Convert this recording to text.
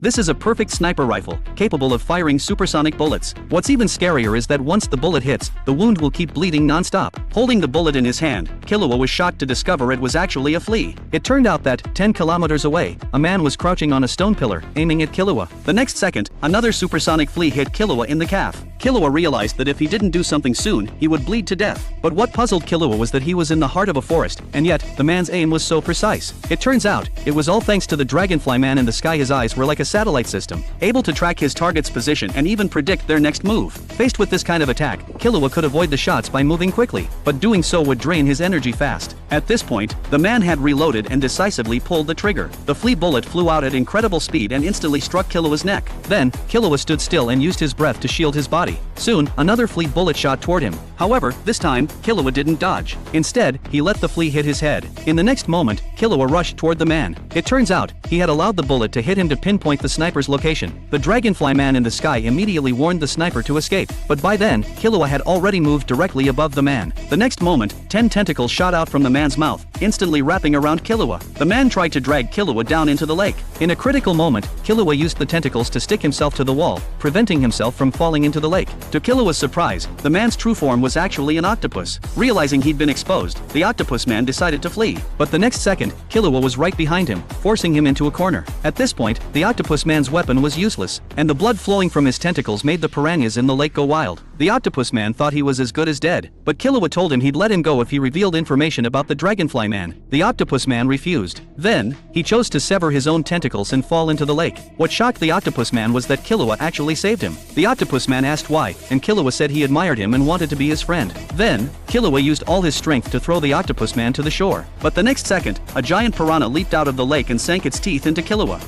This is a perfect sniper rifle, capable of firing supersonic bullets. What's even scarier is that once the bullet hits, the wound will keep bleeding non-stop. Holding the bullet in his hand, Killua was shocked to discover it was actually a flea. It turned out that, 10 kilometers away, a man was crouching on a stone pillar, aiming at Killua. The next second, another supersonic flea hit Killua in the calf. Killua realized that if he didn't do something soon, he would bleed to death. But what puzzled Killua was that he was in the heart of a forest, and yet, the man's aim was so precise. It turns out, it was all thanks to the dragonfly man in the sky. His eyes were like a satellite system, able to track his target's position and even predict their next move. Faced with this kind of attack, Killua could avoid the shots by moving quickly, but doing so would drain his energy fast. At this point, the man had reloaded and decisively pulled the trigger. The flea bullet flew out at incredible speed and instantly struck Killua's neck. Then, Killua stood still and used his breath to shield his body. Soon, another flea bullet shot toward him. However, this time, Killua didn't dodge. Instead, he let the flea hit his head. In the next moment, Killua rushed toward the man. It turns out, he had allowed the bullet to hit him to pinpoint the sniper's location. The dragonfly man in the sky immediately warned the sniper to escape, but by then, Killua had already moved directly above the man. The next moment, 10 tentacles shot out from the man's mouth, instantly wrapping around Killua. The man tried to drag Killua down into the lake. In a critical moment, Killua used the tentacles to stick himself to the wall, preventing himself from falling into the lake. To Killua's surprise, the man's true form was actually an octopus. Realizing he'd been exposed, the octopus man decided to flee. But the next second, Killua was right behind him, forcing him into a corner. At this point, the octopus man's weapon was useless, and the blood flowing from his tentacles made the piranhas in the lake go wild. The octopus man thought he was as good as dead, but Killua told him he'd let him go if he revealed information about the dragonfly man. The octopus man refused. Then, he chose to sever his own tentacles and fall into the lake. What shocked the octopus man was that Killua actually saved him. The octopus man asked why, and Killua said he admired him and wanted to be his friend. Then, Killua used all his strength to throw the octopus man to the shore. But the next second, a giant piranha leaped out of the lake and sank its teeth into Killua.